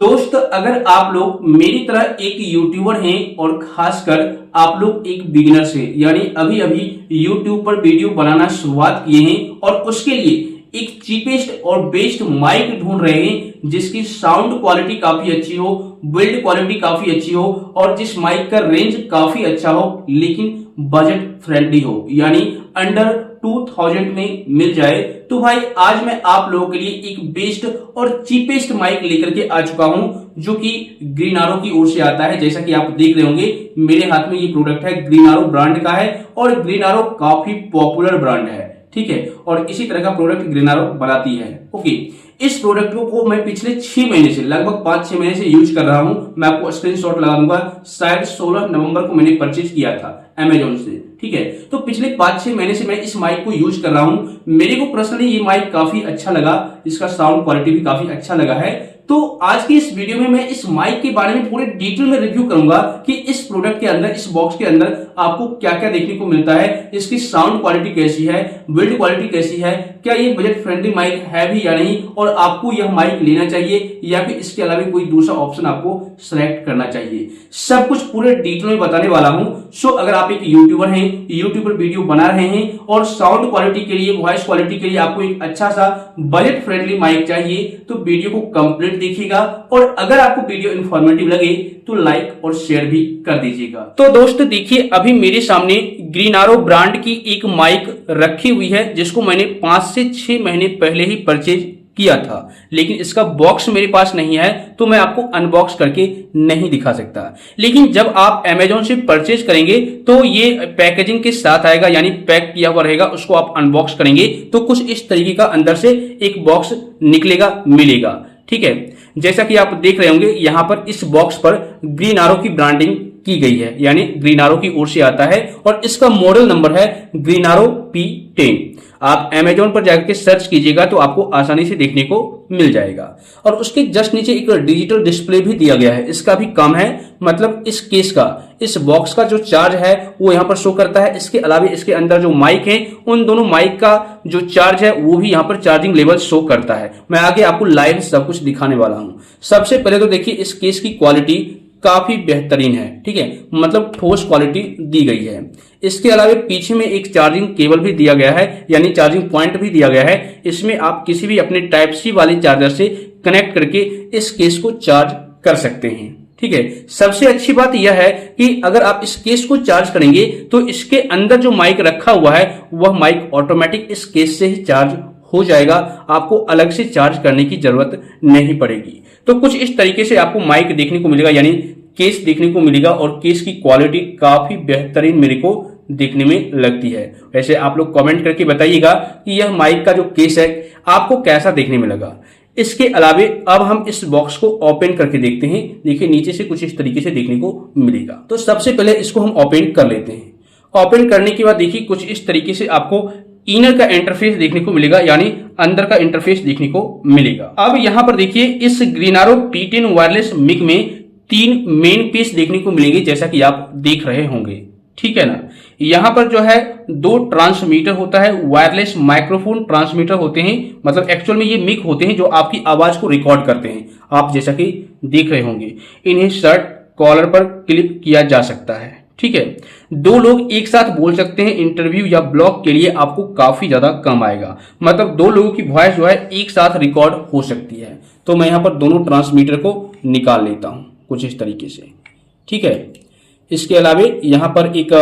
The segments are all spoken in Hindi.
दोस्त, अगर आप लोग मेरी तरह एक यूट्यूबर हैं और खासकर आप लोग एक बिगिनर से यानी अभी अभी यूट्यूब पर वीडियो बनाना शुरुआत किए हैं और उसके लिए एक चीपेस्ट और बेस्ट माइक ढूंढ रहे हैं जिसकी साउंड क्वालिटी काफी अच्छी हो, बिल्ड क्वालिटी काफी अच्छी हो और जिस माइक का रेंज काफी अच्छा हो लेकिन बजट फ्रेंडली हो यानी अंडर 2000 में मिल जाए, तो भाई आज मैं आप लोगों के लिए एक बेस्ट और चीपेस्ट माइक लेकर के आ चुका हूं जो कि ग्रीनारो की ओर से आता है। जैसा कि आप देख रहे होंगे मेरे हाथ में ये प्रोडक्ट है, ग्रीनारो ब्रांड का है और ग्रीनारो काफी पॉपुलर ब्रांड है, ठीक है। और इसी तरह का प्रोडक्ट ग्रीनारो बनाती है। ओके, इस प्रोडक्ट को मैं पिछले 6 महीने से लगभग 5-6 महीने से यूज कर रहा हूं। मैं आपको स्क्रीनशॉट लगा दूंगा, शायद 16 नवंबर को मैंने परचेज किया था अमेजोन से, ठीक है। तो पिछले 5-6 महीने से मैं इस माइक को यूज कर रहा हूं। मेरे को पर्सनली ये माइक काफी अच्छा लगा, इसका साउंड क्वालिटी भी काफी अच्छा लगा है। तो आज की इस वीडियो में मैं इस माइक के बारे में पूरे डिटेल में रिव्यू करूंगा कि इस प्रोडक्ट के अंदर, इस बॉक्स के अंदर आपको क्या क्या देखने को मिलता है, इसकी साउंड क्वालिटी कैसी है, बिल्ड क्वालिटी कैसी है, क्या ये बजट फ्रेंडली माइक है भी या नहीं और आपको यह माइक लेना चाहिए या फिर इसके अलावा कोई दूसरा ऑप्शन आपको सिलेक्ट करना चाहिए। सब कुछ पूरे डिटेल में बताने वाला हूं। सो अगर आप एक यूट्यूबर हैं, यूट्यूब पर वीडियो बना रहे हैं और साउंड क्वालिटी के लिए, वॉइस क्वालिटी के लिए आपको एक अच्छा सा बजट फ्रेंडली माइक चाहिए तो वीडियो को कंप्लीट देखिएगा और अगर आपको वीडियो इंफॉर्मेटिव लगे तो लाइक और शेयर भी कर दीजिएगा। तो दोस्त देखिए, अभी मेरे सामने ग्रीनारो ब्रांड की एक माइक रखी हुई है जिसको मैंने 5 से 6 महीने पहले ही परचेज किया था, लेकिन इसका बॉक्स मेरे पास नहीं है तो मैं आपको अनबॉक्स करके नहीं दिखा सकता। लेकिन जब आप अमेजोन से परचेज करेंगे तो ये पैकेजिंग के साथ आएगा, यानी पैक किया हुआ रहेगा। उसको आप अनबॉक्स करेंगे तो कुछ इस तरीके का अंदर से एक बॉक्स निकलेगा, मिलेगा, ठीक है। जैसा कि आप देख रहे होंगे यहां पर इस बॉक्स पर ग्रीनारो की ब्रांडिंग की गई है, यानी ग्रीनारो की ओर से आता है और इसका मॉडल नंबर है ग्रीनारो P10। आप अमेजोन पर जाकर के सर्च कीजिएगा तो आपको आसानी से देखने को मिल जाएगा। और उसके जस्ट नीचे एक डिजिटल डिस्प्ले भी दिया गया है, इसका भी काम है, मतलब इस केस का, इस बॉक्स का जो चार्ज है वो यहां पर शो करता है। इसके अलावा इसके अंदर जो माइक है, उन दोनों माइक का जो चार्ज है वो भी यहां पर चार्जिंग लेवल शो करता है। मैं आगे आपको लाइव सब कुछ दिखाने वाला हूं। सबसे पहले तो देखिए इस केस की क्वालिटी काफी बेहतरीन है, ठीक है, मतलब ठोस क्वालिटी दी गई है। इसके अलावा पीछे में एक चार्जिंग केबल भी दिया गया है, यानी चार्जिंग पॉइंट भी दिया गया है। इसमें आप किसी भी अपने टाइप सी वाले चार्जर से कनेक्ट करके इस केस को चार्ज कर सकते हैं, ठीक है। सबसे अच्छी बात यह है कि अगर आप इस केस को चार्ज करेंगे तो इसके अंदर जो माइक रखा हुआ है वह माइक ऑटोमेटिक इस केस से ही चार्ज हो जाएगा, आपको अलग से चार्ज करने की जरूरत नहीं पड़ेगी। तो कुछ इस तरीके से आपको माइक देखने को मिलेगा, यानी केस देखने को मिलेगा और केस की क्वालिटी काफी बेहतरीन मेरे को देखने में लगती है। वैसे आप लोग कमेंट करके बताइएगा कि यह माइक का जो केस है आपको कैसा देखने में लगा। इसके अलावा अब हम इस बॉक्स को ओपन करके देखते हैं। देखिए नीचे से कुछ इस तरीके से देखने को मिलेगा। तो सबसे पहले इसको हम ओपन कर लेते हैं। ओपन करने के बाद देखिए कुछ इस तरीके से आपको इनर का इंटरफेस देखने को मिलेगा, यानी अंदर का इंटरफेस देखने को मिलेगा। अब यहां पर देखिए इस ग्रीनारो P10 वायरलेस मिक में 3 मेन पीस देखने को मिलेंगे, जैसा कि आप देख रहे होंगे, ठीक है ना। यहां पर जो है 2 ट्रांसमीटर होता है, वायरलेस माइक्रोफोन ट्रांसमीटर होते हैं, मतलब एक्चुअल में ये मिक होते हैं जो आपकी आवाज को रिकॉर्ड करते हैं। आप जैसा कि देख रहे होंगे इन्हें शर्ट कॉलर पर क्लिप किया जा सकता है, ठीक है। 2 लोग एक साथ बोल सकते हैं। इंटरव्यू या ब्लॉग के लिए आपको काफी ज्यादा कम आएगा, मतलब 2 लोगों की वॉइस जो है एक साथ रिकॉर्ड हो सकती है। तो मैं यहां पर दोनों ट्रांसमीटर को निकाल लेता हूं कुछ इस तरीके से, ठीक है। इसके अलावा यहां पर एक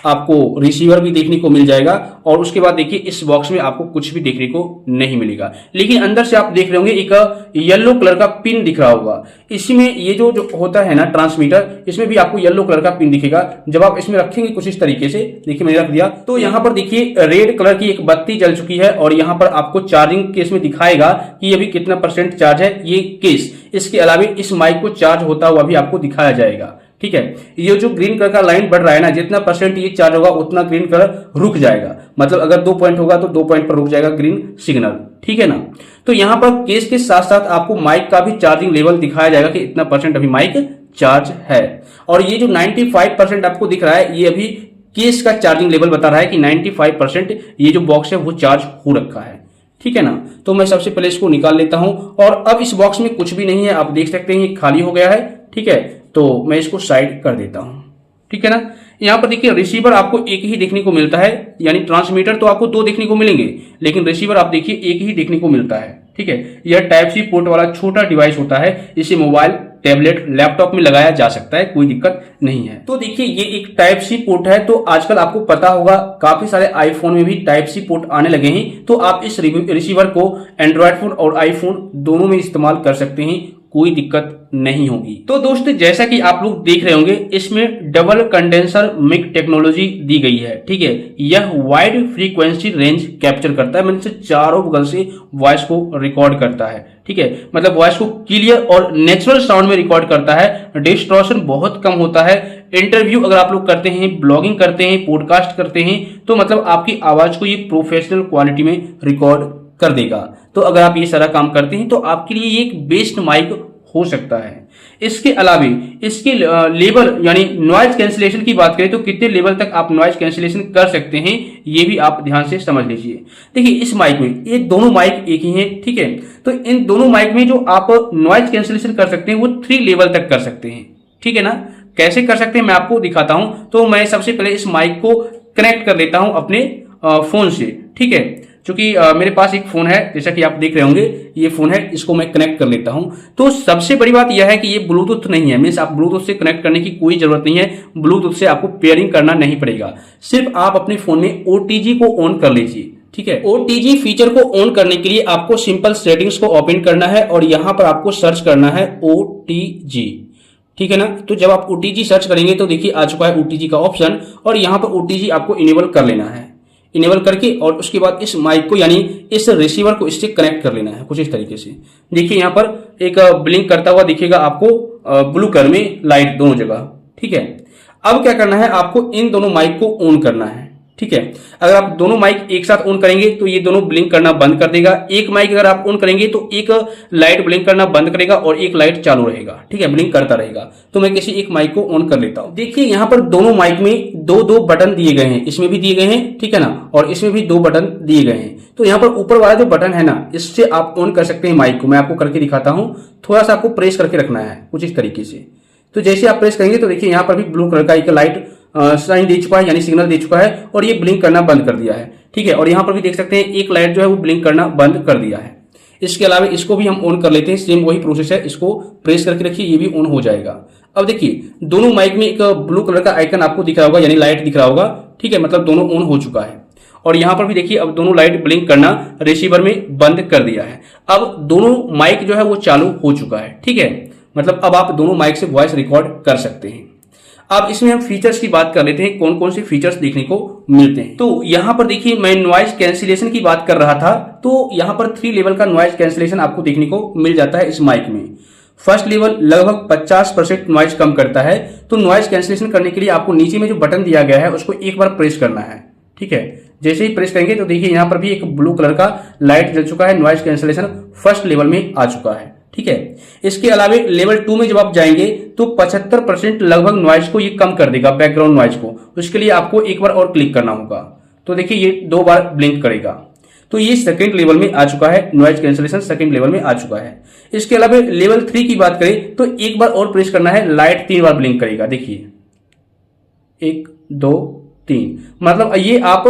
आपको रिसीवर भी देखने को मिल जाएगा और उसके बाद देखिए इस बॉक्स में आपको कुछ भी देखने को नहीं मिलेगा, लेकिन अंदर से आप देख रहे होंगे एक येलो कलर का पिन दिख रहा होगा। इसमें ये जो होता है ना ट्रांसमीटर, इसमें भी आपको येलो कलर का पिन दिखेगा। जब आप इसमें रखेंगे कुछ इस तरीके से, देखिए मैंने रख दिया तो यहाँ पर देखिए रेड कलर की एक बत्ती जल चुकी है और यहाँ पर आपको चार्जिंग केस में दिखाएगा कि अभी कितना % चार्ज है ये केस। इसके अलावा इस माइक को चार्ज होता हुआ भी आपको दिखाया जाएगा, ठीक है। ये जो ग्रीन कलर का लाइन बढ़ रहा है ना, जितना % ये चार्ज होगा उतना ग्रीन कलर रुक जाएगा, मतलब अगर 2 पॉइंट होगा तो 2 पॉइंट पर रुक जाएगा ग्रीन सिग्नल, ठीक है ना। तो यहां पर केस के साथ साथ आपको माइक का भी चार्जिंग लेवल दिखाया जाएगा कि इतना % अभी माइक चार्ज है। और ये जो 95% आपको दिख रहा है ये अभी केस का चार्जिंग लेवल बता रहा है कि 95% ये जो बॉक्स है वो चार्ज हो रखा है, ठीक है ना। तो मैं सबसे पहले इसको निकाल लेता हूं और अब इस बॉक्स में कुछ भी नहीं है, आप देख सकते हैं ये खाली हो गया है। ठीक है, तो मैं इसको साइड कर देता हूं। ठीक है ना। यहाँ पर देखिए रिसीवर आपको एक ही देखने को मिलता है, यानी ट्रांसमीटर तो आपको दो देखने को मिलेंगे, लेकिन रिसीवर आप देखिए एक ही देखने को मिलता है। ठीक है, यह टाइप सी पोर्ट वाला छोटा डिवाइस होता है, इसे मोबाइल, टैबलेट, लैपटॉप में लगाया जा सकता है, कोई दिक्कत नहीं है। तो देखिए ये एक टाइप सी पोर्ट है। तो आजकल आपको पता होगा काफी सारे आईफोन में भी टाइप सी पोर्ट आने लगे हैं। तो आप इस रिसीवर को एंड्रॉयड फोन और आईफोन दोनों में इस्तेमाल कर सकते हैं, कोई दिक्कत नहीं होगी। तो दोस्तों जैसा कि आप लोग देख रहे होंगे, इसमें डबल कंडेंसर मिक टेक्नोलॉजी दी गई है। ठीक है, यह वाइड फ्रीक्वेंसी रेंज कैप्चर करता है, मतलब चारों बगल से वॉइस को रिकॉर्ड करता है। ठीक है, मतलब वॉइस को क्लियर और नेचुरल साउंड में रिकॉर्ड करता है। डिस्टॉर्शन बहुत कम होता है। इंटरव्यू अगर आप लोग करते हैं, ब्लॉगिंग करते हैं, पॉडकास्ट करते हैं, तो मतलब आपकी आवाज को ये प्रोफेशनल क्वालिटी में रिकॉर्ड कर देगा। तो अगर आप ये सारा काम करते हैं तो आपके लिए ये एक बेस्ट माइक हो सकता है। इसके अलावे इसके लेवल यानी नॉइज कैंसिलेशन की बात करें तो कितने लेवल तक आप नॉइज कैंसिलेशन कर सकते हैं, ये भी आप ध्यान से समझ लीजिए। देखिए इस माइक में ये दोनों माइक एक ही हैं। ठीक है, तो इन दोनों माइक में जो आप नॉइज कैंसिलेशन कर सकते हैं वो 3 लेवल तक कर सकते हैं। ठीक है ना, कैसे कर सकते हैं मैं आपको दिखाता हूं। तो मैं सबसे पहले इस माइक को कनेक्ट कर लेता हूं अपने फोन से। ठीक है, क्योंकि मेरे पास एक फोन है, जैसा कि आप देख रहे होंगे ये फोन है, इसको मैं कनेक्ट कर लेता हूं। तो सबसे बड़ी बात यह है कि ये ब्लूटूथ नहीं है, मीन्स आप ब्लूटूथ से कनेक्ट करने की कोई जरूरत नहीं है। ब्लूटूथ से आपको पेयरिंग करना नहीं पड़ेगा, सिर्फ आप अपने फोन में OTG को ऑन कर लीजिए। ठीक है, OTG फीचर को ऑन करने के लिए आपको सिंपल सेटिंग्स को ओपन करना है और यहां पर आपको सर्च करना है OTG। ठीक है ना, तो जब आप OTG सर्च करेंगे तो देखिए आ चुका है OTG का ऑप्शन, और यहां पर OTG आपको इनेबल कर लेना है। इनेबल करके और उसके बाद इस माइक को यानी इस रिसीवर को इससे कनेक्ट कर लेना है कुछ इस तरीके से। देखिए यहाँ पर एक ब्लिंक करता हुआ दिखेगा आपको ब्लू कलर में लाइट दोनों जगह। ठीक है, अब क्या करना है, आपको इन दोनों माइक को ऑन करना है। ठीक है, अगर आप दोनों माइक एक साथ ऑन करेंगे तो ये दोनों ब्लिंक करना बंद कर देगा। एक माइक अगर आप ऑन करेंगे तो एक लाइट ब्लिंक करना बंद करेगा और एक लाइट चालू रहेगा। ठीक है, ब्लिंक करता रहेगा। तो मैं किसी एक माइक को ऑन कर लेता हूं। देखिए यहाँ पर दोनों माइक में दो बटन दिए गए हैं, इसमें भी दिए गए हैं। ठीक है ना, और इसमें भी 2 बटन दिए गए हैं। तो यहाँ पर ऊपर वाला जो बटन है ना, इससे आप ऑन कर सकते हैं माइक को। मैं आपको करके दिखाता हूं, थोड़ा सा आपको प्रेस करके रखना है कुछ इस तरीके से। तो जैसे आप प्रेस करेंगे तो देखिए यहाँ पर भी ब्लू कलर का एक लाइट साइन दे चुका है, यानी सिग्नल दे चुका है, और ये ब्लिंक करना बंद कर दिया है। ठीक है, और यहाँ पर भी देख सकते हैं एक लाइट जो है वो ब्लिंक करना बंद कर दिया है। इसके अलावा इसको भी हम ऑन कर लेते हैं, सेम वही प्रोसेस है। इसको प्रेस करके रखिए, ये भी ऑन हो जाएगा। अब देखिए दोनों माइक में एक ब्लू कलर का आइकन आपको दिख रहा होगा, यानी लाइट दिख रहा होगा। ठीक है, मतलब दोनों ऑन हो चुका है। और यहां पर भी देखिए अब दोनों लाइट ब्लिंक करना रिसीवर में बंद कर दिया है। अब दोनों माइक जो है वो चालू हो चुका है। ठीक है, मतलब अब आप दोनों माइक से वॉइस रिकॉर्ड कर सकते हैं। अब इसमें हम फीचर्स की बात कर लेते हैं, कौन कौन से फीचर्स देखने को मिलते हैं। तो यहां पर देखिए मैं नॉइज कैंसिलेशन की बात कर रहा था, तो यहां पर 3 लेवल का नॉइज कैंसिलेशन आपको देखने को मिल जाता है इस माइक में। फर्स्ट लेवल लगभग 50% नॉइज कम करता है। तो नॉइज कैंसिलेशन करने के लिए आपको नीचे में जो बटन दिया गया है उसको एक बार प्रेस करना है। ठीक है, जैसे ही प्रेस करेंगे तो देखिए यहां पर भी एक ब्लू कलर का लाइट जल चुका है, नॉइज कैंसिलेशन फर्स्ट लेवल में आ चुका है। ठीक है, इसके अलावे लेवल 2 में जब आप जाएंगे तो 75% लगभग नॉइज को ये कम कर देगा, बैकग्राउंड नॉइज को। उसके लिए आपको एक बार और क्लिक करना होगा। तो देखिए ये 2 बार ब्लिंक करेगा। तो ये सेकंड लेवल में आ चुका है, नॉइज कैंसिलेशन सेकंड लेवल में आ चुका है। इसके अलावा लेवल 3 की बात करें तो एक बार और प्रेस करना है, लाइट 3 बार ब्लिंक करेगा। देखिए 1 2 3, मतलब ये आप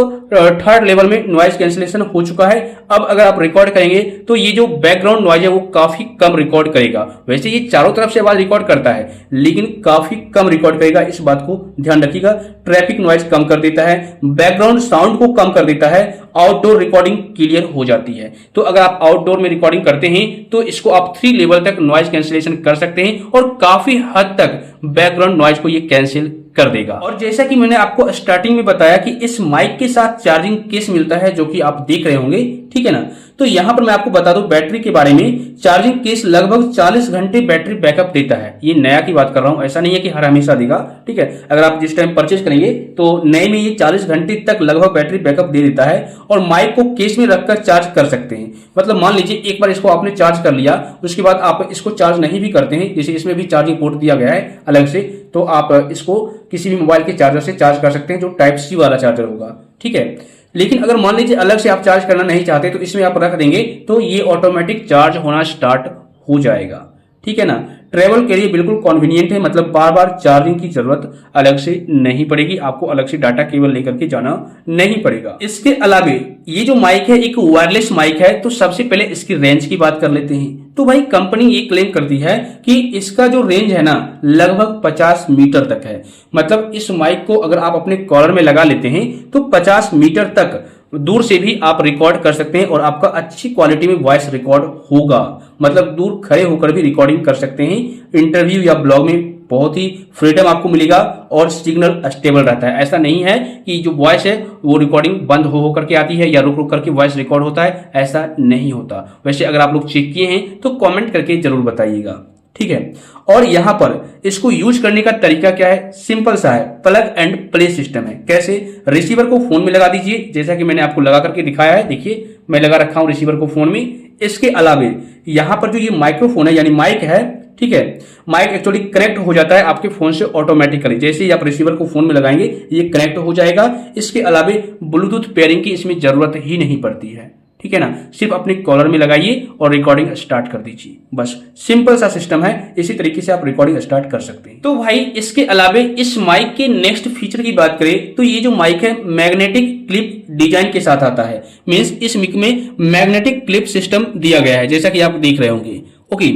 थर्ड लेवल में नॉइज कैंसिलेशन हो चुका है। अब अगर आप रिकॉर्ड करेंगे तो ये जो बैकग्राउंड नॉइज है वो काफी कम रिकॉर्ड करेगा। वैसे ये चारों तरफ से आवाज रिकॉर्ड करता है, लेकिन काफी कम रिकॉर्ड करेगा, इस बात को ध्यान रखिएगा। ट्रैफिक नॉइज कम कर देता है, बैकग्राउंड साउंड को कम कर देता है, आउटडोर रिकॉर्डिंग क्लियर हो जाती है। तो अगर आप आउटडोर में रिकॉर्डिंग करते हैं तो इसको आप 3 लेवल तक नॉइज कैंसिलेशन कर सकते हैं और काफी हद तक बैकग्राउंड नॉइज को ये कैंसिल कर देगा। और जैसा कि मैंने आपको स्टार्टिंग में बताया कि इस माइक के साथ चार्जिंग केस मिलता है, जो कि आप देख रहे होंगे। ठीक है ना, तो यहां पर मैं आपको बता दूं बैटरी के बारे में। चार्जिंग केस लगभग 40 घंटे बैटरी बैकअप देता है। ये नया की बात कर रहा हूं, ऐसा नहीं है कि हर हमेशा देगा। ठीक है, अगर आप जिस टाइम परचेज करेंगे तो नए में ये 40 घंटे तक लगभग बैटरी बैकअप दे देता है। और माइक को केस में रखकर चार्ज कर सकते हैं। मतलब मान लीजिए एक बार इसको आपने चार्ज कर लिया, उसके बाद आप इसको चार्ज नहीं भी करते हैं, जैसे इसमें भी चार्जिंग पोर्ट दिया गया है अलग से, तो आप इसको किसी भी मोबाइल के चार्जर से चार्ज कर सकते हैं, जो टाइप सी वाला चार्जर होगा। ठीक है, लेकिन अगर मान लीजिए अलग से आप चार्ज करना नहीं चाहते तो इसमें आप रख देंगे तो ये ऑटोमेटिक चार्ज होना स्टार्ट हो जाएगा। ठीक है ना। ट्रेवल के लिए बिल्कुल कन्वीनियंट है, मतलब बार बार चार्जिंग की जरूरत अलग से नहीं पड़ेगी, आपको अलग से डाटा केबल लेकर के जाना नहीं पड़ेगा। इसके अलावा ये जो माइक है एक वायरलेस माइक है, तो सबसे पहले इसकी रेंज की बात कर लेते हैं। तो भाई कंपनी ये क्लेम करती है कि इसका जो रेंज है ना लगभग 50 मीटर तक है। मतलब इस माइक को अगर आप अपने कॉलर में लगा लेते हैं तो 50 मीटर तक दूर से भी आप रिकॉर्ड कर सकते हैं और आपका अच्छी क्वालिटी में वॉइस रिकॉर्ड होगा। मतलब दूर खड़े होकर भी रिकॉर्डिंग कर सकते हैं। इंटरव्यू या ब्लॉग में बहुत ही फ्रीडम आपको मिलेगा और सिग्नल स्टेबल रहता है। ऐसा नहीं है कि जो वॉइस है वो रिकॉर्डिंग बंद हो करके आती है या रुक रुक करके वॉइस रिकॉर्ड होता है, ऐसा नहीं होता। वैसे अगर आप लोग चेक किए हैं तो कमेंट करके जरूर बताइएगा। ठीक है। और यहां पर इसको यूज करने का तरीका क्या है, सिंपल सा है, प्लग एंड प्ले सिस्टम है। कैसे, रिसीवर को फोन में लगा दीजिए, जैसा कि मैंने आपको लगा करके दिखाया है। देखिए मैं लगा रखा हूं रिसीवर को फोन में। इसके अलावा यहां पर जो ये माइक्रोफोन है यानी माइक है, ठीक है, माइक एक्चुअली कनेक्ट हो जाता है आपके फोन से ऑटोमेटिकली। जैसे ही आप रिसीवर को फोन में लगाएंगे ये कनेक्ट हो जाएगा। इसके अलावा ब्लूटूथ पेयरिंग की इसमें जरूरत ही नहीं पड़ती है। ठीक है ना। सिर्फ अपने कॉलर में लगाइए और रिकॉर्डिंग स्टार्ट कर दीजिए, बस सिंपल सा सिस्टम है। इसी तरीके से आप रिकॉर्डिंग स्टार्ट कर सकते हैं। तो भाई इसके अलावा इस माइक के नेक्स्ट फीचर की बात करें तो ये जो माइक है मैग्नेटिक क्लिप डिजाइन के साथ आता है। मींस इस मिक में मैग्नेटिक क्लिप सिस्टम दिया गया है, जैसा कि आप देख रहे होंगे। ओके,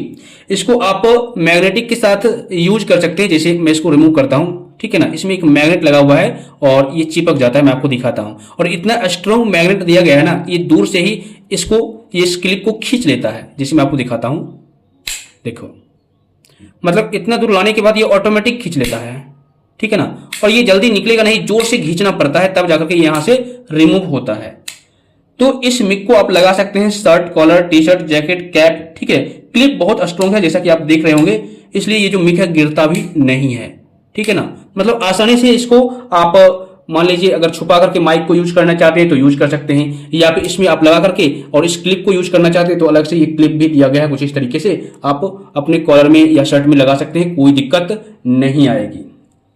इसको आप मैग्नेटिक के साथ यूज कर सकते हैं। जैसे मैं इसको रिमूव करता हूं, ठीक है ना, इसमें एक मैग्नेट लगा हुआ है और ये चिपक जाता है। मैं आपको दिखाता हूं। और इतना स्ट्रॉन्ग मैग्नेट दिया गया है ना, ये दूर से ही इसको ये इस क्लिप को खींच लेता है। जैसे मैं आपको दिखाता हूं, देखो, मतलब इतना दूर लाने के बाद ये ऑटोमेटिक खींच लेता है। ठीक है ना। और ये जल्दी निकलेगा नहीं, जोर से खींचना पड़ता है तब जाकर के यहां से रिमूव होता है। तो इस मिक को आप लगा सकते हैं shirt, collar, T shirt, jacket, cap. ठीक है। क्लिप बहुत स्ट्रॉन्ग है जैसा कि आप देख रहे होंगे, इसलिए ये जो मिक है गिरता भी नहीं है। ठीक है ना। मतलब आसानी से इसको आप मान लीजिए अगर छुपा करके माइक को यूज करना चाहते हैं तो यूज कर सकते हैं, या फिर इसमें आप लगा करके और इस क्लिप को यूज करना चाहते हैं तो अलग से ये क्लिप भी दिया गया है। कुछ इस तरीके से आप अपने कॉलर में या शर्ट में लगा सकते हैं, कोई दिक्कत नहीं आएगी।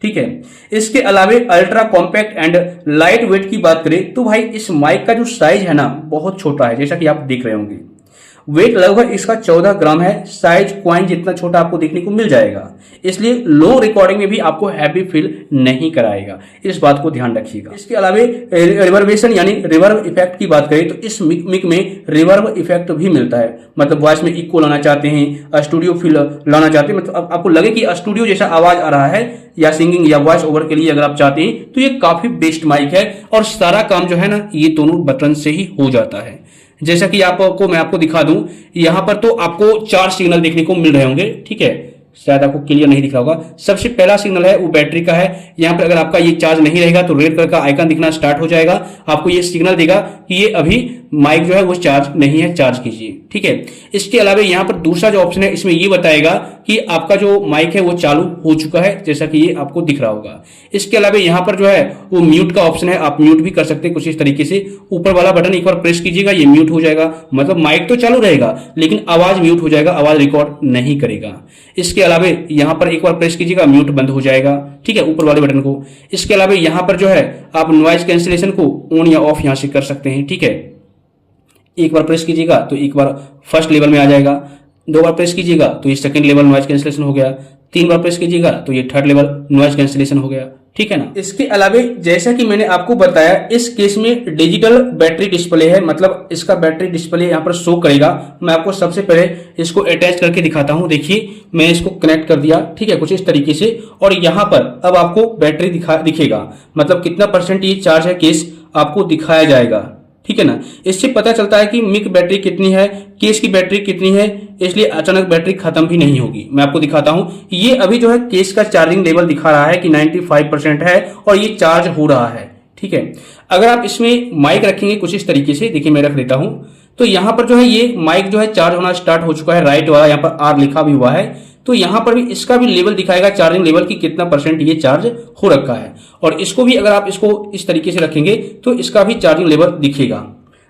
ठीक है। इसके अलावा ultra compact and light weight की बात करें तो भाई इस माइक का जो साइज है ना बहुत छोटा है, जैसा कि आप देख रहे होंगे। वेट लगभग इसका 14 ग्राम है। साइज कॉइन जितना छोटा आपको देखने को मिल जाएगा, इसलिए लो रिकॉर्डिंग में भी आपको हैवी फील नहीं कराएगा। इस बात को ध्यान रखिएगा। इसके अलावा रिवर्बेशन यानी रिवर्ब इफेक्ट की बात करें तो इस मिक में रिवर्ब इफेक्ट भी मिलता है। मतलब वॉइस में इको लाना चाहते हैं, स्टूडियो फील लाना चाहते हैं, मतलब आपको लगे कि स्टूडियो जैसा आवाज आ रहा है या सिंगिंग या वॉइस ओवर के लिए अगर आप चाहते हैं तो ये काफी बेस्ट माइक है। और सारा काम जो है ना ये दोनों बटन से ही हो जाता है। जैसा कि मैं आपको दिखा दूं, यहां पर तो आपको 4 सिग्नल देखने को मिल रहे होंगे। ठीक है, शायद आपको क्लियर नहीं दिख रहा होगा। सबसे पहला सिग्नल है वो बैटरी का है। यहां पर अगर आपका ये चार्ज नहीं रहेगा तो रेड कलर का आइकन दिखना स्टार्ट हो जाएगा, आपको ये सिग्नल देगा कि ये अभी माइक जो है वो चार्ज नहीं है, चार्ज कीजिए। ठीक है। इसके अलावा यहां पर दूसरा जो ऑप्शन है इसमें ये बताएगा कि आपका जो माइक है वो चालू हो चुका है, जैसा कि ये आपको दिख रहा होगा। इसके अलावा यहां पर जो है वो म्यूट का ऑप्शन है, आप म्यूट भी कर सकते हैं कुछ इस तरीके से। ऊपर वाला बटन एक बार प्रेस कीजिएगा, ये म्यूट हो जाएगा। मतलब माइक तो चालू रहेगा लेकिन आवाज म्यूट हो जाएगा, आवाज रिकॉर्ड नहीं करेगा। इसके अलावा यहां पर एक बार प्रेस कीजिएगा, म्यूट बंद हो जाएगा। ठीक है, ऊपर वाले बटन को। इसके अलावा यहां पर जो है आप नॉइज कैंसिलेशन को ऑन या ऑफ यहां से कर सकते हैं। ठीक है, एक बार प्रेस कीजिएगा तो एक बार फर्स्ट लेवल में आ जाएगा, 2 बार प्रेस कीजिएगा तो ये सेकंड लेवल नॉइज कैंसिलेशन हो गया, 3 बार प्रेस कीजिएगा तो ये थर्ड लेवल नॉइज कैंसिलेशन हो गया। ठीक है ना। इसके अलावा जैसा कि मैंने आपको बताया इस केस में डिजिटल बैटरी डिस्प्ले है, मतलब इसका बैटरी डिस्प्ले यहाँ पर शो करेगा। मैं आपको सबसे पहले इसको अटैच करके दिखाता हूँ। देखिए मैं इसको कनेक्ट कर दिया, ठीक है, कुछ इस तरीके से। और यहाँ पर अब आपको बैटरी दिखेगा, मतलब कितना % ये चार्ज है केस आपको दिखाया जाएगा। ठीक है ना। इससे पता चलता है कि मिक बैटरी कितनी है, केस की बैटरी कितनी है, इसलिए अचानक बैटरी खत्म भी नहीं होगी। मैं आपको दिखाता हूं, ये अभी जो है केस का चार्जिंग लेवल दिखा रहा है कि 95% है और ये चार्ज हो रहा है। ठीक है। अगर आप इसमें माइक रखेंगे कुछ इस तरीके से, देखिए मैं रख देता हूं, तो यहां पर जो है ये माइक जो है चार्ज होना स्टार्ट हो चुका है। राइट वाला यहाँ पर R लिखा भी हुआ है, तो यहां पर भी इसका भी लेवल दिखाएगा चार्जिंग लेवल की कितना % ये चार्ज हो रखा है। और इसको भी अगर आप इसको इस तरीके से रखेंगे तो इसका भी चार्जिंग लेवल दिखेगा।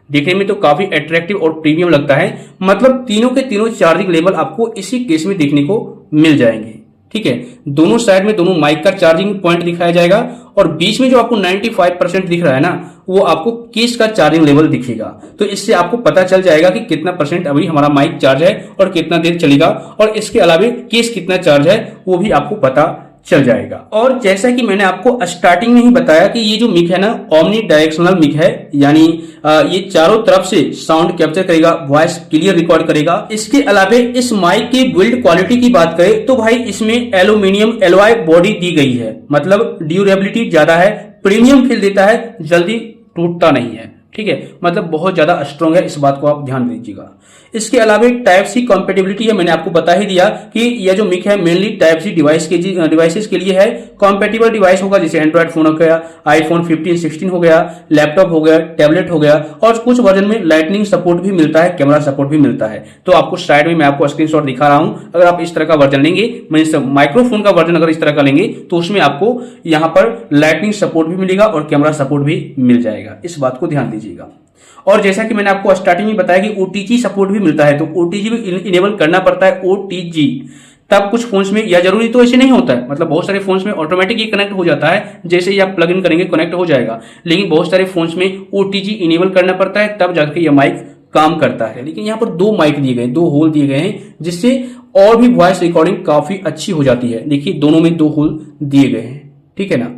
देखने में तो काफी अट्रैक्टिव और प्रीमियम लगता है। मतलब तीनों के तीनों चार्जिंग लेवल आपको इसी केस में देखने को मिल जाएंगे। ठीक है। दोनों साइड में दोनों माइक का चार्जिंग पॉइंट दिखाया जाएगा और बीच में जो आपको 95% दिख रहा है ना, वो आपको केस का चार्जिंग लेवल दिखेगा। तो इससे आपको पता चल जाएगा कि कितना परसेंट अभी हमारा माइक चार्ज है और कितना देर चलेगा, और इसके अलावा केस कितना चार्ज है वो भी आपको पता चल जाएगा। और जैसा कि मैंने आपको स्टार्टिंग में ही बताया कि ये जो मिक है ना, ओमनी डायरेक्शनल मिक है, यानी ये चारों तरफ से साउंड कैप्चर करेगा, वॉइस क्लियर रिकॉर्ड करेगा। इसके अलावा इस माइक की बिल्ड क्वालिटी की बात करें तो भाई इसमें एल्यूमिनियम एलॉय बॉडी दी गई है, मतलब ड्यूरेबिलिटी ज्यादा है, प्रीमियम फील देता है, जल्दी टूटता नहीं है, ठीक है। मतलब बहुत ज्यादा स्ट्रॉन्ग है, इस बात को आप ध्यान दीजिएगा। इसके अलावा टाइप सी कंपेटेबिलिटी है, मैंने आपको बता ही दिया कि यह जो मिक है मेनली टाइप सी डिवाइसेस के लिए है। कंपेटेबल डिवाइस होगा, जैसे एंड्रॉइड फोन हो गया, आईफोन 15, 16 हो गया, लैपटॉप हो गया, टैबलेट हो गया, और कुछ वर्जन में लाइटनिंग सपोर्ट भी मिलता है, कैमरा सपोर्ट भी मिलता है। तो आपको साइड में मैं आपको स्क्रीनशॉट दिखा रहा हूं, अगर आप इस तरह का वर्जन लेंगे, माइक्रोफोन का वर्जन अगर इस तरह का लेंगे तो उसमें आपको यहां पर लाइटनिंग सपोर्ट भी मिलेगा और कैमरा सपोर्ट भी मिल जाएगा, इस बात को ध्यान दीजिएगा। और जैसा कि मैंने आपको स्टार्टिंग में बताया कि ओटीजी सपोर्ट भी मिलता है, तो ओटीजी भी इनेबल करना पड़ता है, ओटीजी। तब कुछ फोन्स में, या जरूरी तो ऐसे नहीं होता है, मतलब बहुत सारे फोन्स में ऑटोमेटिक ये कनेक्ट हो जाता है, जैसे ही आप प्लग इन करेंगे कनेक्ट हो जाएगा, लेकिन बहुत सारे फोन्स में ओटीजी इनेबल करना पड़ता है, तब जाकर यह माइक काम करता है। लेकिन यहाँ पर दो माइक दिए गए, दो होल दिए गए हैं, जिससे और भी वॉइस रिकॉर्डिंग काफी अच्छी हो जाती है। देखिए दोनों में दो होल दिए गए हैं, ठीक है ना।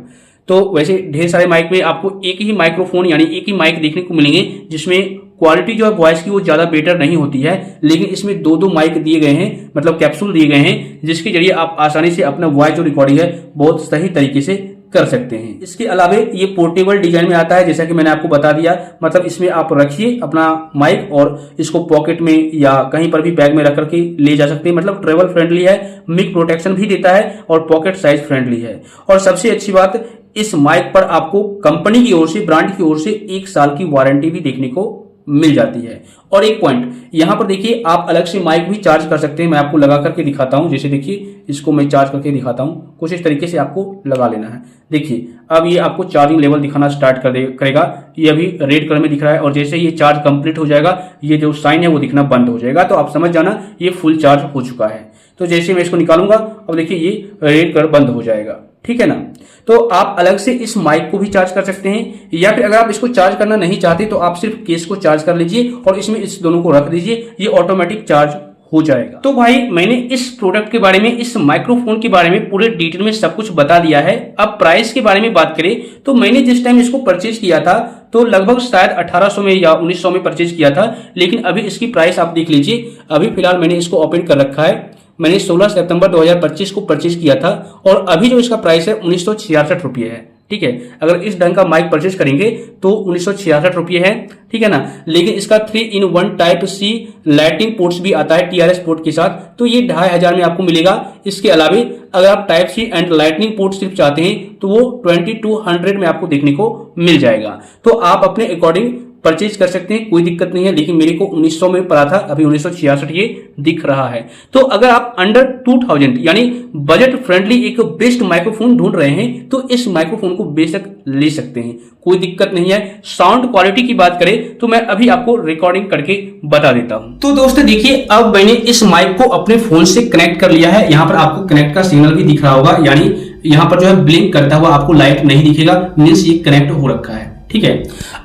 तो वैसे ढेर सारे माइक में आपको एक ही माइक्रोफोन यानी एक ही माइक देखने को मिलेंगे, जिसमें क्वालिटी जो है वॉइस की वो ज्यादा बेटर नहीं होती है, लेकिन इसमें दो दो माइक दिए गए हैं, मतलब कैप्सूल दिए गए हैं, जिसके जरिए आप आसानी से अपना वॉइस जो रिकॉर्डिंग है बहुत सही तरीके से कर सकते हैं। इसके अलावा ये पोर्टेबल डिजाइन में आता है, जैसा कि मैंने आपको बता दिया, मतलब इसमें आप रखिए अपना माइक और इसको पॉकेट में या कहीं पर भी बैग में रख करके ले जा सकते हैं, मतलब ट्रेवल फ्रेंडली है, मिक प्रोटेक्शन भी देता है और पॉकेट साइज फ्रेंडली है। और सबसे अच्छी बात, इस माइक पर आपको कंपनी की ओर से, ब्रांड की ओर से 1 साल की वारंटी भी देखने को मिल जाती है। और एक पॉइंट यहां पर देखिए, आप अलग से माइक भी चार्ज कर सकते हैं, मैं आपको लगा करके दिखाता हूं। जैसे देखिए इसको मैं चार्ज करके दिखाता हूं, कुछ इस तरीके से आपको लगा लेना है। देखिए अब ये आपको चार्जिंग लेवल दिखाना स्टार्ट करेगा, ये अभी रेड कलर में दिख रहा है, और जैसे ये चार्ज कंप्लीट हो जाएगा, ये जो साइन है वो दिखना बंद हो जाएगा, तो आप समझ जाना ये फुल चार्ज हो चुका है। तो जैसे मैं इसको निकालूंगा, अब देखिए ये रेड कलर बंद हो जाएगा, ठीक है ना। तो आप अलग से इस माइक को भी चार्ज कर सकते हैं, या फिर अगर आप इसको चार्ज करना नहीं चाहते तो आप सिर्फ केस को चार्ज कर लीजिए और इसमें इस दोनों को रख दीजिए, ये ऑटोमेटिक चार्ज हो जाएगा। तो भाई मैंने इस प्रोडक्ट के बारे में, इस माइक्रोफोन के बारे में पूरे डिटेल में सब कुछ बता दिया है। अब प्राइस के बारे में बात करें तो मैंने जिस टाइम इसको परचेज किया था तो लगभग शायद 1800 में या 1900 में परचेज किया था, लेकिन अभी इसकी प्राइस आप देख लीजिए। अभी फिलहाल मैंने इसको ओपन कर रखा है, मैंने 16 सितंबर 2025 को परचेज किया था और अभी जो इसका प्राइस है 1966 रुपये है, ठीक है। अगर इस ढंग का माइक परचेज करेंगे तो 1966 रुपये है, ठीक है ना। लेकिन इसका 3-in-1 टाइप सी लाइटिंग पोर्ट्स भी आता है TRS पोर्ट के साथ, तो ये 2500 में आपको मिलेगा। इसके अलावा अगर आप type C and lightning port सिर्फ चाहते हैं तो वो 2200 में आपको देखने को मिल जाएगा। तो आप अपने अकॉर्डिंग परचेज कर सकते हैं, कोई दिक्कत नहीं है। लेकिन मेरे को 1900 में पड़ा था, अभी 1966 ये दिख रहा है। तो अगर आप अंडर 2000 यानी बजट फ्रेंडली एक बेस्ट माइक्रोफोन ढूंढ रहे हैं तो इस माइक्रोफोन को बेशक ले सकते हैं, कोई दिक्कत नहीं है। साउंड क्वालिटी की बात करें तो मैं अभी आपको रिकॉर्डिंग करके बता देता हूं। तो दोस्तों देखिए, अब मैंने इस माइक को अपने फोन से कनेक्ट कर लिया है। यहां पर आपको कनेक्ट का सिग्नल भी दिख रहा होगा, यानी यहां पर जो है ब्लिंक करता हुआ आपको लाइट नहीं दिखेगा, मींस ये कनेक्ट हो रखा है, ठीक है।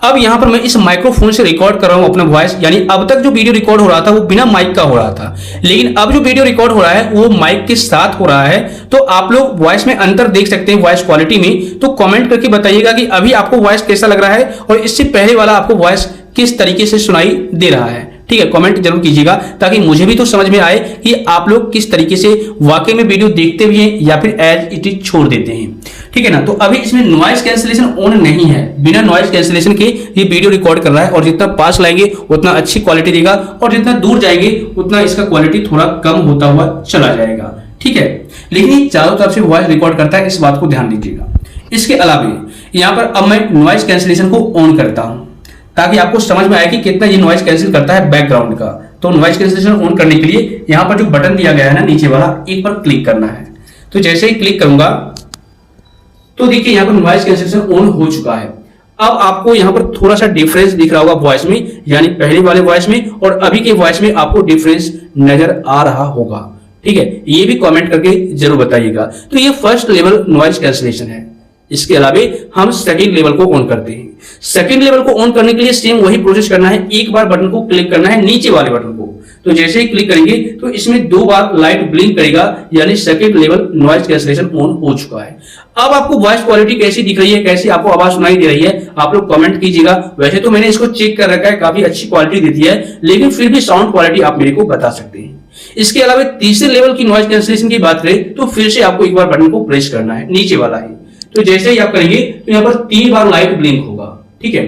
अब यहां पर मैं इस माइक्रोफोन से रिकॉर्ड कर रहा हूं अपना वॉइस, यानी अब तक जो वीडियो रिकॉर्ड हो रहा था वो बिना माइक का हो रहा था, लेकिन अब जो वीडियो रिकॉर्ड हो रहा है वो माइक के साथ हो रहा है। तो आप लोग वॉइस में अंतर देख सकते हैं वॉइस क्वालिटी में, तो कमेंट करके बताइएगा कि अभी आपको वॉइस कैसा लग रहा है और इससे पहले वाला आपको वॉइस किस तरीके से सुनाई दे रहा है, ठीक है। कमेंट जरूर कीजिएगा ताकि मुझे भी तो समझ में आए कि आप लोग किस तरीके से वाकई में वीडियो देखते भी हैं या फिर एज इट इज छोड़ देते हैं, ठीक है ना। तो अभी इसमें नॉइज कैंसिलेशन ऑन नहीं है, बिना नॉइज कैंसिलेशन के ये वीडियो रिकॉर्ड कर रहा है, और जितना पास लाएंगे उतना अच्छी क्वालिटी देगा और जितना दूर जाएंगे उतना इसका क्वालिटी थोड़ा कम होता हुआ चला जाएगा, ठीक है। लेकिन ये चारों तरफ से वॉइस रिकॉर्ड करता है, इस बात को ध्यान दीजिएगा। इसके अलावा यहां पर अब मैं नॉइज कैंसिलेशन को ऑन करता हूं ताकि आपको समझ में आए कि कितना ये नॉइज कैंसिल करता है बैकग्राउंड का। तो नॉइज कैंसिलेशन ऑन करने के लिए यहां पर जो बटन दिया गया है ना नीचे वाला, एक पर क्लिक करना है। तो जैसे ही क्लिक करूंगा तो देखिए यहां पर नॉइज कैंसिलेशन ऑन हो चुका है। अब आपको यहां पर थोड़ा सा डिफरेंस दिख रहा होगा वॉइस में, यानी पहले वाले वॉइस में और अभी के वॉइस में आपको डिफरेंस नजर आ रहा होगा, ठीक है, ये भी कमेंट करके जरूर बताइएगा। तो ये फर्स्ट लेवल नॉइज कैंसलेशन है। इसके अलावा हम सेकंड लेवल को ऑन करते हैं। सेकंड लेवल को ऑन करने के लिए सेम वही प्रोसेस करना है। एक बार बटन को क्लिक करना है, नीचे वाले बटन को। तो जैसे ही क्लिक करेंगे तो इसमें 2 बार लाइट ब्लिंक करेगा, यानी second level noise cancellation on हो चुका है। अब आपको वॉइस क्वालिटी कैसी दिख रही है, कैसी आपको आवाज सुनाई दे रही है, आप लोग कमेंट कीजिएगा। वैसे तो मैंने इसको चेक कर रखा है, काफी अच्छी क्वालिटी देती है, लेकिन फिर भी साउंड क्वालिटी आप मेरे को बता सकते हैं। इसके अलावा तीसरे लेवल की नॉइज कैंसलेशन की बात करें तो फिर से आपको एक बार बटन को प्रेस करना है, नीचे वाला है। तो जैसे ही आप करेंगे तो यहाँ पर 3 बार लाइट ब्लिंक होगा। ठीक है,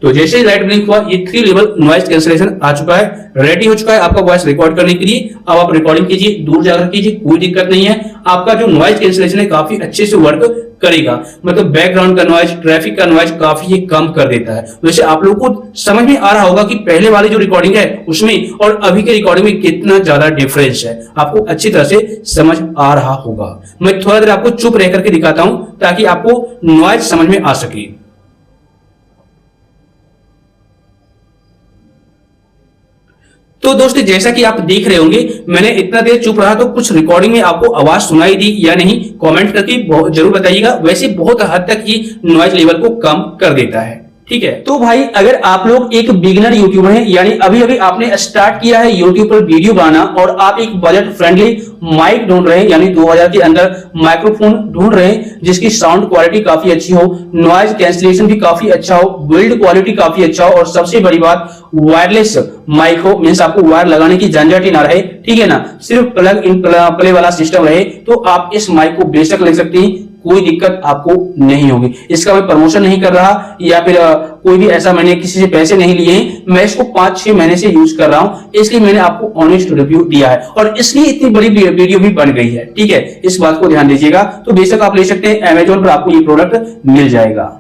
तो जैसे ही लाइट ब्लिंक हुआ, ये 3 लेवल नॉइज कैंसलेशन आ चुका है, रेडी हो चुका है आपका वॉइस रिकॉर्ड करने के लिए। अब आप रिकॉर्डिंग कीजिए, दूर जाकर कीजिए, कोई दिक्कत नहीं है। आपका जो नॉइज कैंसलेशन है काफी अच्छे से वर्क करेगा, मतलब बैकग्राउंड का नॉइज, ट्रैफिक का नॉइज काफी ये कम कर देता है। वैसे आप लोगों को समझ में आ रहा होगा कि पहले वाली जो रिकॉर्डिंग है उसमें और अभी के रिकॉर्डिंग में कितना ज्यादा डिफरेंस है, आपको अच्छी तरह से समझ आ रहा होगा। मैं थोड़ा देर आपको चुप रह करके दिखाता हूं ताकि आपको नॉइज समझ में आ सके। तो दोस्तों जैसा कि आप देख रहे होंगे, मैंने इतना देर चुप रहा तो कुछ रिकॉर्डिंग में आपको आवाज सुनाई दी या नहीं, कमेंट करके जरूर बताइएगा। वैसे बहुत हद तक ये नॉइज लेवल को कम कर देता है। ठीक है, तो भाई अगर आप लोग एक बिगिनर यूट्यूबर हैं, यानी अभी अभी आपने स्टार्ट किया है यूट्यूब पर वीडियो बनाना और आप एक बजट फ्रेंडली माइक ढूंढ रहे हैं, यानी 2000 के अंदर माइक्रोफोन ढूंढ रहे हैं जिसकी साउंड क्वालिटी काफी अच्छी हो, नॉइज कैंसलेशन भी काफी अच्छा हो, बिल्ड क्वालिटी काफी अच्छा हो और सबसे बड़ी बात वायरलेस माइक हो, मींस आपको वायर लगाने की झंझट ही ना रहे। ठीक है ना, सिर्फ प्लग इन प्ले वाला सिस्टम रहे, तो आप इस माइक को बेशक ले सकते हैं, कोई दिक्कत आपको नहीं होगी। इसका मैं प्रमोशन नहीं कर रहा या फिर कोई भी ऐसा, मैंने किसी से पैसे नहीं लिए हैं, मैं इसको 5-6 महीने से यूज कर रहा हूं, इसलिए मैंने आपको ऑनेस्ट रिव्यू दिया है और इसलिए इतनी बड़ी वीडियो भी बन गई है। ठीक है, इस बात को ध्यान दीजिएगा। तो बेशक आप ले सकते हैं, अमेजोन पर आपको ये प्रोडक्ट मिल जाएगा।